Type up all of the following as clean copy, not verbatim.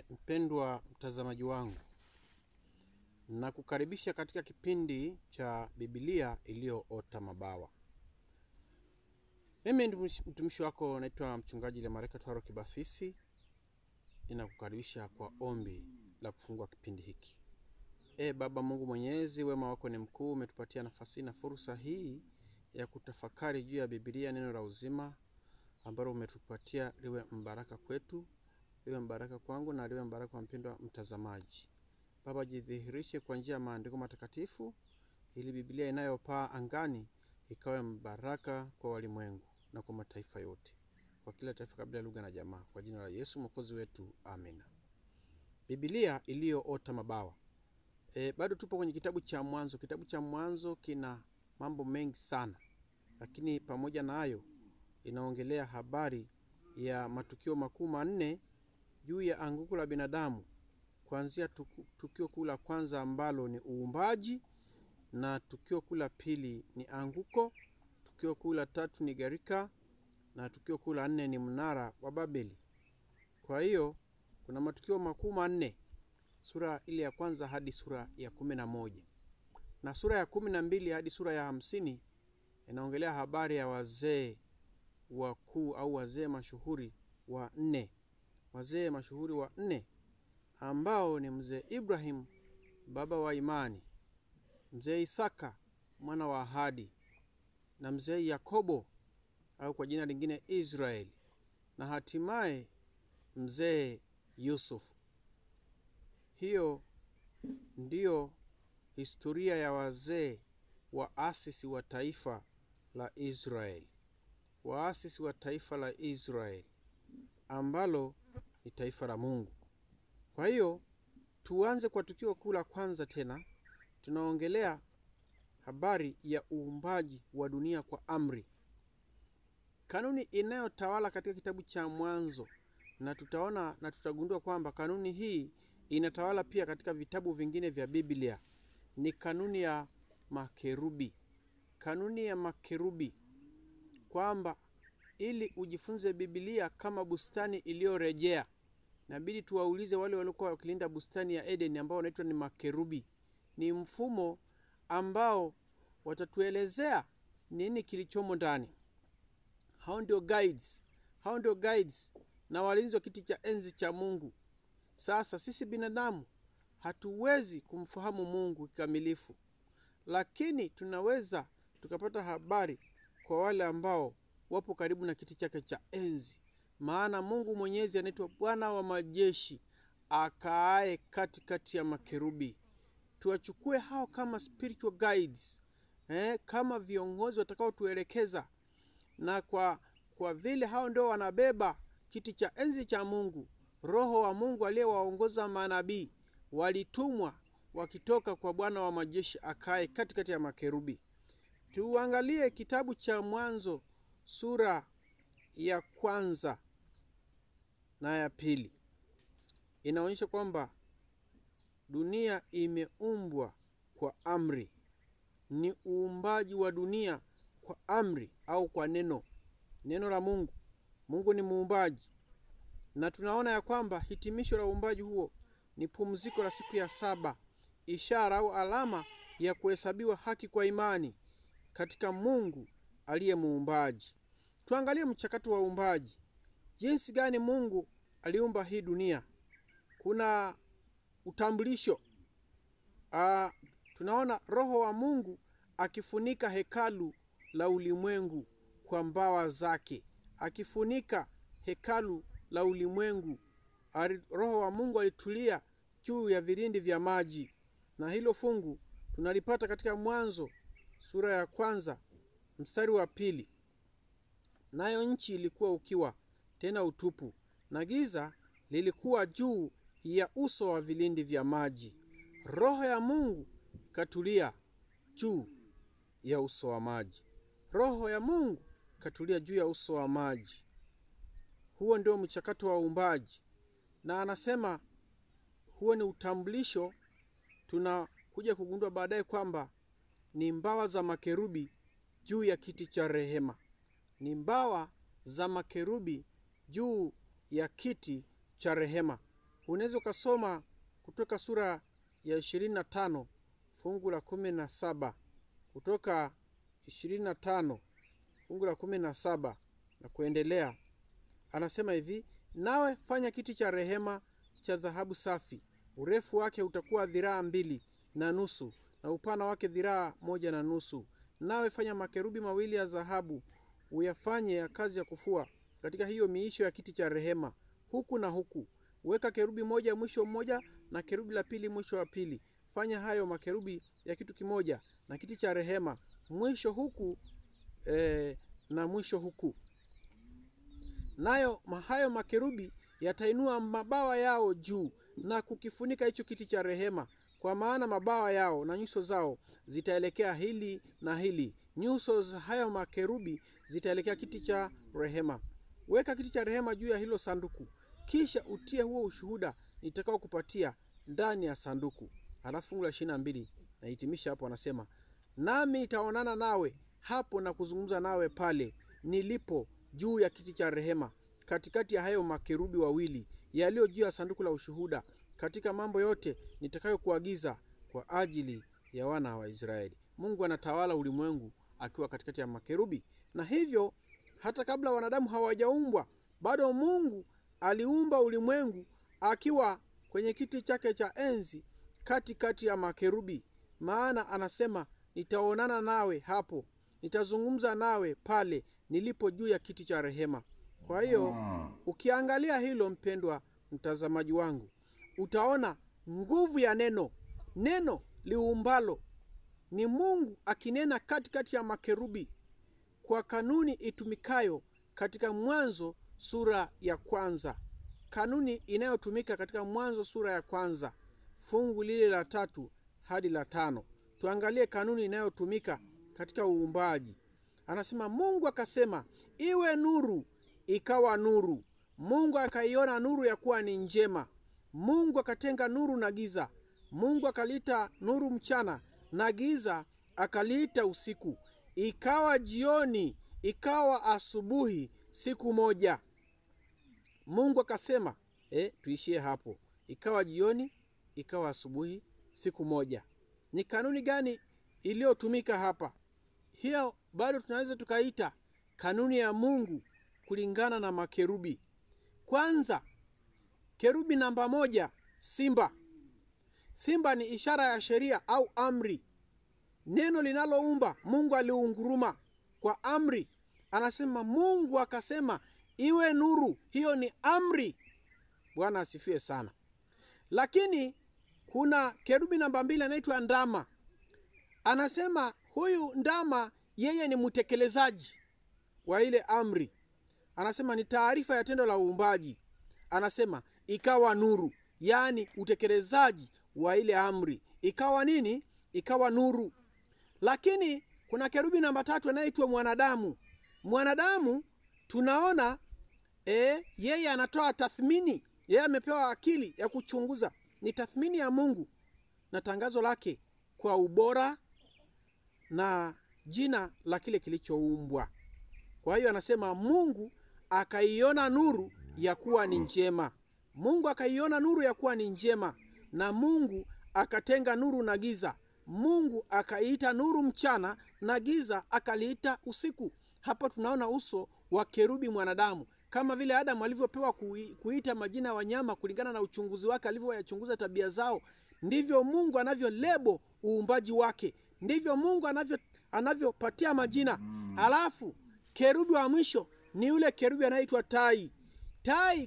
Mpendwa mtazamaji wangu, na kukaribisha katika kipindi cha Biblia iliyoota mabawa. Mimi ndi mtumishi wako, naitwa mchungaji Lemareka Twaro Kibasisi. Ninakukaribisha kwa ombi la kufungua kipindi hiki. Baba Mungu Mwenyezi, wema wako ni mkuu. Umetupatia nafasi na fursa hii ya kutafakari juu ya Biblia, neno la uzima ambalo umetupatia liwe mbaraka kwetu, liwe mbaraka kwangu na liwe mbaraka kwa mpendwa mtazamaji. Baba, jidhihirishe kwa njia ya maandiko matakatifu ili Biblia inayopaa angani ikawe mbaraka kwa walimwengu na kwa mataifa yote, kwa kila taifa, kabila, lugha na jamaa, kwa jina la Yesu Mwokozi wetu, amina. Biblia iliyoota mabawa. Bado tupo kwenye kitabu cha Mwanzo. Kitabu cha Mwanzo kina mambo mengi sana, lakini pamoja na hayo inaongelea habari ya matukio makuu manne juu ya anguko la binadamu, kuanzia tukio kuu la kwanza ambalo ni uumbaji, na tukio kuu la pili ni anguko, tukio kuu la tatu ni gharika, na tukio kuu la nne ni mnara wa Babeli. Kwa hiyo kuna matukio makuu manne, sura ile ya kwanza hadi sura ya 11, na sura ya 12 hadi sura ya 50 inaongelea habari ya wazee wakuu au wazee mashuhuri wa nne. Wazee mashuhuri wa nne ambao ni mzee Ibrahim, baba wa imani, mzee Isaka, mwana wa ahadi, na mzee Yakobo au kwa jina lingine Israeli, na hatimaye mzee Yusuf. Hiyo ndiyo historia ya wazee waasisi wa taifa la Israeli. Waasisi wa taifa la Israeli ambalo ni taifa la Mungu. Kwa hiyo tuanze kwa tukio kuu la kwanza. Tena tunaongelea habari ya uumbaji wa dunia kwa amri, kanuni inayotawala katika kitabu cha Mwanzo, na tutaona na tutagundua kwamba kanuni hii inatawala pia katika vitabu vingine vya Biblia. Ni kanuni ya makerubi. Kanuni ya makerubi, kwamba ili ujifunze Biblia kama bustani iliyorejea, inabidi tuwaulize wale waliokuwa wakilinda bustani ya Eden ambao wanaitwa ni makerubi. Ni mfumo ambao watatuelezea nini kilichomo ndani. Hao ndio guides na walinzi wa kiti cha enzi cha Mungu. Sasa sisi binadamu hatuwezi kumfahamu Mungu kikamilifu, lakini tunaweza tukapata habari kwa wale ambao wapo karibu na kiti chake cha enzi. Maana Mungu Mwenyezi anaitwa Bwana wa majeshi, akaaye katikati ya makerubi. Tuwachukue hao kama spiritual guides, kama viongozi watakao tuelekeza. Na kwa vile hao ndio wanabeba kiti cha enzi cha Mungu, Roho wa Mungu aliyewaongoza manabii walitumwa wakitoka kwa Bwana wa majeshi akaaye katikati ya makerubi. Tuangalie kitabu cha Mwanzo sura ya kwanza na ya pili. Inaonyesha kwamba dunia imeumbwa kwa amri. Ni uumbaji wa dunia kwa amri au kwa neno la Mungu. Mungu ni muumbaji, na tunaona ya kwamba hitimisho la uumbaji huo ni pumziko la siku ya 7, ishara au alama ya kuhesabiwa haki kwa imani katika Mungu aliye muumbaji. Tuangalie mchakato wa uumbaji. Jinsi gani Mungu aliumba hii dunia. Kuna utambulisho. Tunaona Roho wa Mungu akifunika hekalu la ulimwengu kwa mbawa zake. Akifunika hekalu la ulimwengu, Roho wa Mungu alitulia juu ya vilindi vya maji. Na hilo fungu tunalipata katika Mwanzo sura ya kwanza mstari wa 2. Nayo nchi ilikuwa ukiwa tena utupu, na giza lilikuwa juu ya uso wa vilindi vya maji. Roho ya Mungu katulia juu ya uso wa maji. Roho ya Mungu katulia juu ya uso wa maji. Huo ndio mchakato wa uumbaji, na anasema huo ni utambulisho. Tunakuja kugundua baadaye kwamba ni mbawa za makerubi juu ya kiti cha rehema. Ni mbawa za makerubi juu ya kiti cha rehema. unaweza kusoma kutoka sura ya 25 fungu la 17, kutoka 25 fungu la 17 na kuendelea. Anasema hivi, nawe fanya kiti cha rehema cha dhahabu safi, urefu wake utakuwa dhiraa 2.5 na upana wake dhiraa 1.5. Nawe fanya makerubi 2 ya dhahabu, uyafanye ya kazi ya kufua katika hiyo miisho ya kiti cha rehema, huku na huku. Weka kerubi moja mwisho mmoja na kerubi la pili mwisho wa pili. Fanya hayo makerubi ya kitu kimoja na kiti cha rehema, mwisho huku na mwisho huku. Nayo hayo makerubi yatainua mabawa yao juu na kukifunika hicho kiti cha rehema, kwa maana mabawa yao na nyuso zao zitaelekea hili na hili. Nyuso za hayo makerubi zitaelekea kiti cha rehema. Weka kiti cha rehema juu ya hilo sanduku, kisha utie huo ushuhuda nitakao kupatia ndani ya sanduku. Alafu fungu la 22 na hitimisha hapo, anasema, nami nitaonana nawe hapo na kuzungumza nawe pale nilipo juu ya kiti cha rehema, katikati ya hayo makerubi 2 yaliyo juu ya sanduku la ushuhuda, katika mambo yote nitakayokuagiza kwa ajili ya wana wa Israeli. Mungu anatawala ulimwengu akiwa katikati ya makerubi. Na hivyo hata kabla wanadamu hawajaumbwa, bado Mungu aliumba ulimwengu akiwa kwenye kiti chake cha enzi katikati ya makerubi. Maana anasema, nitaonana nawe hapo, nitazungumza nawe pale nilipo juu ya kiti cha rehema. Kwa hiyo ukiangalia hilo, mpendwa mtazamaji wangu, utaona nguvu ya neno liumbalo. Ni Mungu akinena katikati ya makerubi kwa kanuni itumikayo katika Mwanzo sura ya 1. Kanuni inayotumika katika Mwanzo sura ya 1 fungu lile la 3 hadi la 5. Tuangalie kanuni inayotumika katika uumbaji. Anasema, Mungu akasema, iwe nuru, ikawa nuru. Mungu akaiona nuru ya kuwa ni njema. Mungu akatenga nuru na giza. Mungu akaliita nuru mchana na giza akaliita usiku. Ikawa jioni, ikawa asubuhi, siku moja. Mungu akasema, tuishie hapo. Ikawa jioni, ikawa asubuhi, siku moja. Ni kanuni gani iliyotumika hapa? Hiyo bado tunaweza tukaita kanuni ya Mungu kulingana na makerubi. Kwanza, kerubi namba 1, simba. Simba ni ishara ya sheria au amri. Neno linaloumba, Mungu aliunguruma kwa amri. Anasema, Mungu akasema iwe nuru. Hiyo ni amri. Bwana asifiwe sana. Lakini kuna kerubi namba 2 anaitwa ndama. Anasema huyu ndama yeye ni mtekelezaji wa ile amri. Anasema ni taarifa ya tendo la uumbaji. Anasema ikawa nuru, yani utekelezaji wa ile amri. Ikawa nini? Ikawa nuru. Lakini kuna kerubi namba 3 anaitwa mwanadamu. Mwanadamu tunaona yeye anatoa tathmini. Yeye amepewa akili ya kuchunguza. Ni tathmini ya Mungu na tangazo lake kwa ubora na jina la kile kilichoumbwa. Kwa hiyo anasema Mungu akaiona nuru ya kuwa ni njema. Mungu akaiona nuru ya kuwa ni njema, na Mungu akatenga nuru na giza. Mungu akaita nuru mchana na giza akaliita usiku. Hapa tunaona uso wa kerubi mwanadamu. Kama vile Adamu alivyopewa kuita majina ya wanyama kulingana na uchunguzi wake, alivyoyachunguza tabia zao, ndivyo Mungu anavyolebo uumbaji wake. Ndivyo Mungu anavyopatia majina. Alafu kerubi wa mwisho ni yule kerubi anaitwa tai.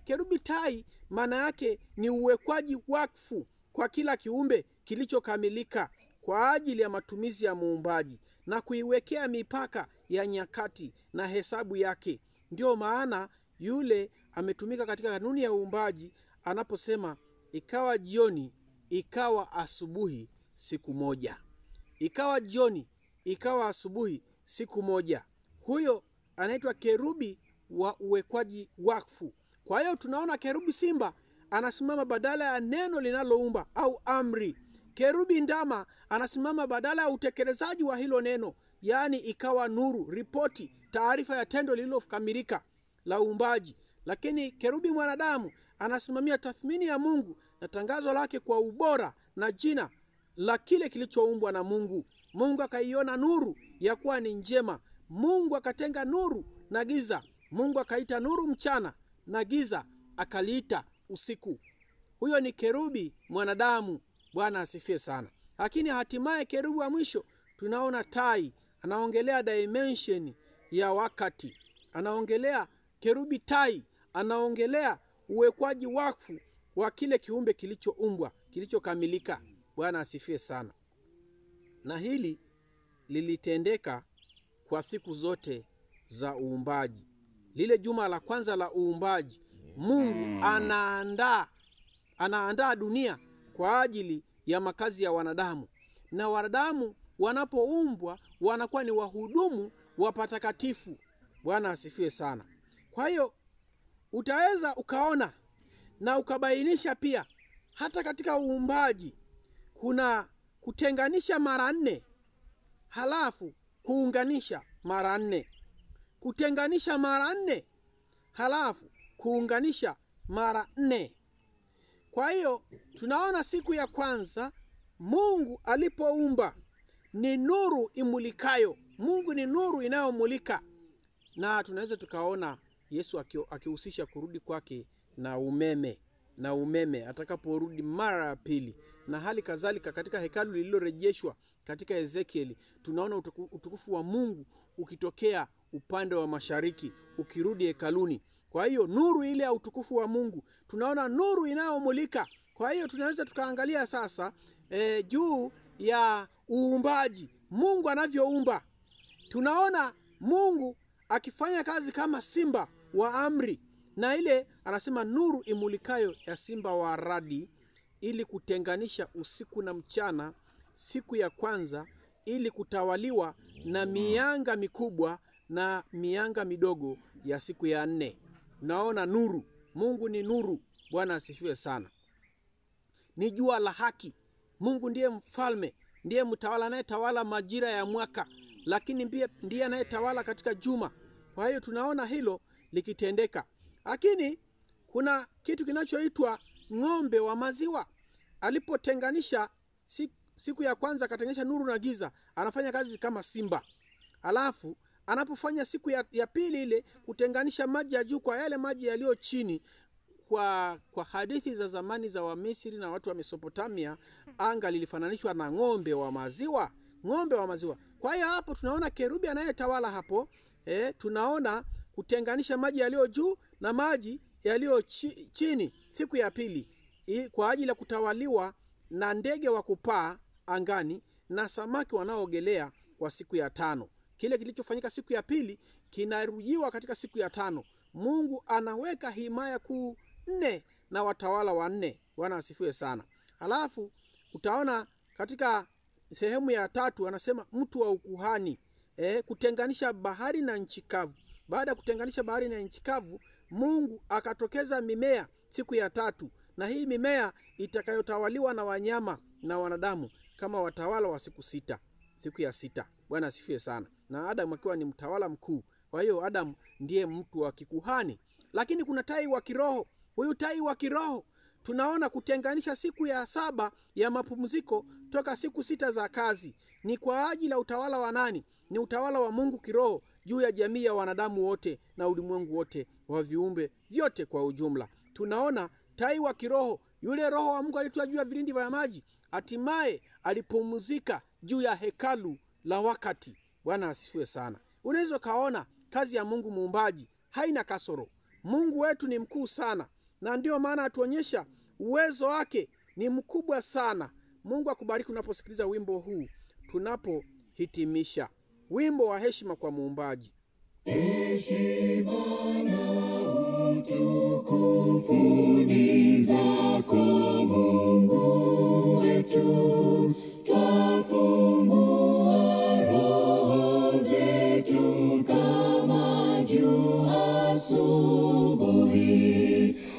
Kerubi tai maana yake ni uwekwaji wakfu kwa kila kiumbe kilichokamilika kwa ajili ya matumizi ya muumbaji na kuiwekea mipaka ya nyakati na hesabu yake. Ndio maana yule ametumika katika kanuni ya uumbaji anaposema ikawa jioni, ikawa asubuhi, siku moja. Ikawa jioni, ikawa asubuhi, siku moja. Huyo anaitwa kerubi wa uwekwaji wakfu. Kwa hiyo tunaona kerubi simba anasimama badala ya neno linaloumba au amri. Kerubi ndama anasimama badala ya utekelezaji wa hilo neno, yani ikawa nuru, ripoti, taarifa ya tendo lililokamilika la uumbaji. Lakini kerubi mwanadamu anasimamia tathmini ya Mungu na tangazo lake kwa ubora na jina la kile kilichoumbwa na Mungu. Mungu akaiona nuru ya kuwa ni njema. Mungu akatenga nuru na giza. Mungu akaita nuru mchana na giza akaliita usiku. Huyo ni kerubi mwanadamu. Bwana asifiwe sana. Lakini hatimaye kerubi wa mwisho tunaona tai. Anaongelea dimension ya wakati. Anaongelea kerubi tai. Anaongelea uwekwaji wakfu wa kile kiumbe kilichoumbwa, kilichokamilika. Bwana asifiwe sana. Na hili lilitendeka kwa siku zote za uumbaji. Lile juma la kwanza la uumbaji, Mungu anaandaa dunia kwa ajili ya makazi ya wanadamu. Na wanadamu wanapoumbwa wanakuwa ni wahudumu wa patakatifu. Bwana asifiwe sana. Kwa hiyo utaweza ukaona na ukabainisha pia hata katika uumbaji kuna kutenganisha mara 4, halafu kuunganisha mara 4. Kutenganisha mara 4, halafu kuunganisha mara 4. Kwa hiyo tunaona siku ya kwanza Mungu alipoumba ni nuru imulikayo. Mungu ni nuru inayomulika. Na tunaweza tukaona Yesu akihusisha kurudi kwake na umeme atakaporudi mara ya pili. Na hali kadhalika katika hekalu lililorejeshwa katika Ezekieli tunaona utukufu wa Mungu ukitokea upande wa mashariki ukirudi hekaluni. Kwa hiyo nuru ile ya utukufu wa Mungu, tunaona nuru inayomulika. Kwa hiyo tunaweza tukaangalia sasa juu ya uumbaji, Mungu anavyoumba. Tunaona Mungu akifanya kazi kama simba wa amri, na ile anasema nuru imulikayo ya simba wa radi, ili kutenganisha usiku na mchana siku ya kwanza, ili kutawaliwa na mianga mikubwa na mianga midogo ya siku ya 4. Naona nuru. Mungu ni nuru. Bwana asifiwe sana. Ni jua la haki. Mungu ndiye mfalme, ndiye mtawala anayetawala majira ya mwaka, lakini pia ndiye anayetawala katika juma. Kwa hiyo tunaona hilo likitendeka. Lakini kuna kitu kinachoitwa ng'ombe wa maziwa. Alipotenganisha siku ya kwanza, akatenganisha nuru na giza, anafanya kazi kama simba. Alafu anapofanya siku ya pili ile kutenganisha maji ya juu kwa yale maji yaliyo chini, kwa hadithi za zamani za Wamisri na watu wa Mesopotamia, anga lilifananishwa na ng'ombe wa maziwa. Ng'ombe wa maziwa. Kwa hiyo hapo tunaona kerubi anayetawala hapo. Tunaona kutenganisha maji yaliyo juu na maji yaliyo chini siku ya pili, kwa ajili ya kutawaliwa na ndege wa kupaa angani na samaki wanaoogelea kwa siku ya 5. Kile kilichofanyika siku ya pili kinarudiwa katika siku ya 5. Mungu anaweka himaya kuu 4 na watawala wa 4. Bwana asifiwe sana. Halafu utaona katika sehemu ya 3 anasema mtu wa ukuhani, kutenganisha bahari na nchi kavu. Baada ya kutenganisha bahari na nchi kavu, Mungu akatokeza mimea siku ya 3, na hii mimea itakayotawaliwa na wanyama na wanadamu kama watawala wa siku 6, siku ya 6. Bwana asifiwe sana. Na Adamu akiwa ni mtawala mkuu. Kwa hiyo Adamu ndiye mtu wa kikuhani. Lakini kuna tai wa kiroho. Huyu tai wa kiroho tunaona kutenganisha siku ya 7 ya mapumziko toka siku 6 za kazi. Ni kwa ajili ya utawala wa nani? Ni utawala wa Mungu kiroho juu ya jamii ya wanadamu wote na ulimwengu wote wa viumbe vyote kwa ujumla. Tunaona tai wa kiroho, yule roho wa Mungu alitua juu ya vilindi vya maji, hatimaye alipumzika juu ya hekalu la wakati. Bwana asifiwe sana. Unaweza kaona kazi ya Mungu muumbaji haina kasoro. Mungu wetu ni mkuu sana, na ndio maana atuonyesha uwezo wake ni mkubwa sana. Mungu akubariki unaposikiliza wimbo huu tunapohitimisha. Wimbo wa heshima kwa muumbaji. Heshima na utukufu ni zako Mungu wetu, twafungua roho zetu kama jua asubuhi.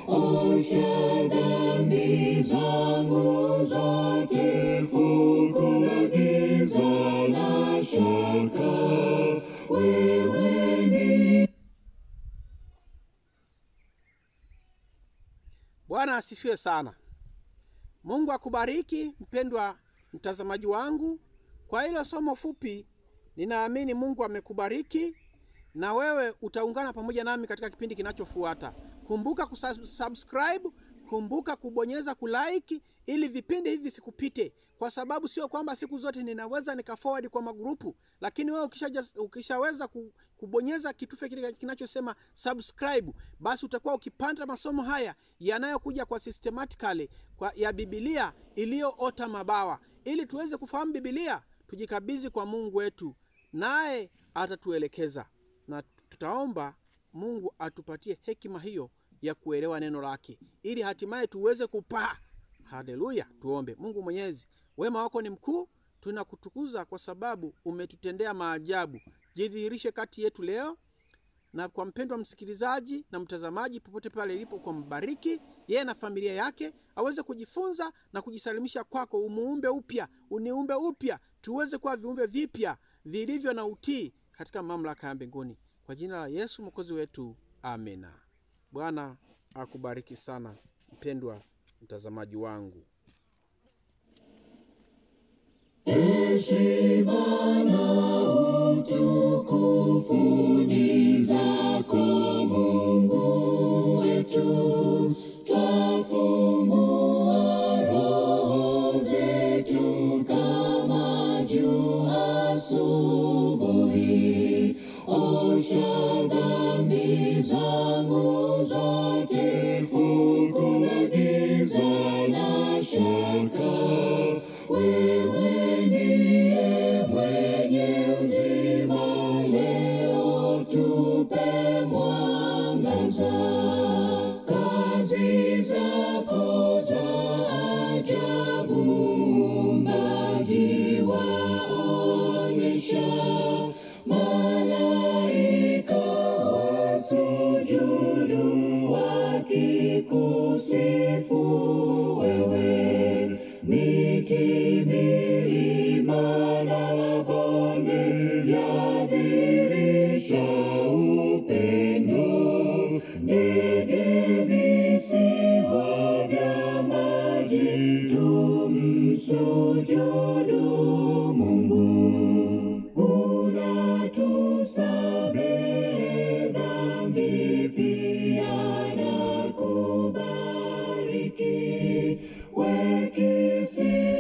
Osha dhambi zangu zote, fungua giza na shaka, wewe ni. Bwana asifiwe sana. Mungu akubariki mpendwa mtazamaji wangu. Kwa hilo somo fupi, ninaamini Mungu amekubariki na wewe utaungana pamoja nami katika kipindi kinachofuata. Kumbuka kusubscribe, kumbuka kubonyeza kulike ili vipindi hivi sikupite, kwa sababu sio kwamba siku zote ninaweza nikaforward kwa magrupu, lakini wewe ukishaweza kubonyeza kitufe kile kinachosema subscribe, basi utakuwa ukipata masomo haya yanayokuja kwa systematically ya Biblia iliyoota mabawa. Ili tuweze kufahamu Biblia, tujikabidhi kwa Mungu wetu, naye atatuelekeza. Na tutaomba Mungu atupatie hekima hiyo ya kuelewa neno lake, ili hatimaye tuweze kupaa. Haleluya. Tuombe. Mungu Mwenyezi, wema wako ni mkuu, tunakutukuza kwa sababu umetutendea maajabu. Jidhihirishe kati yetu leo, na kwa mpendwa msikilizaji na mtazamaji popote pale ilipo, kwa mbariki yeye na familia yake, aweze kujifunza na kujisalimisha kwako. Umuumbe upya, uniumbe upya, tuweze kuwa viumbe vipya vilivyo na utii katika mamlaka ya mbinguni. Kwa jina la Yesu Mwokozi wetu, amena. Bwana akubariki sana mpendwa mtazamaji wangu. Heshima na utukufu ni zako Mungu wetu, twafungua roho zetu kama jua asubuhi. Osha dhambi zangu zote, fukuza giza na shaka. Wewe ndiye mwenye uzima, leo tupe mwangaza. Kazi zako za ajabu uumbaji waonyesha, malaika wasujudu wakikusifu.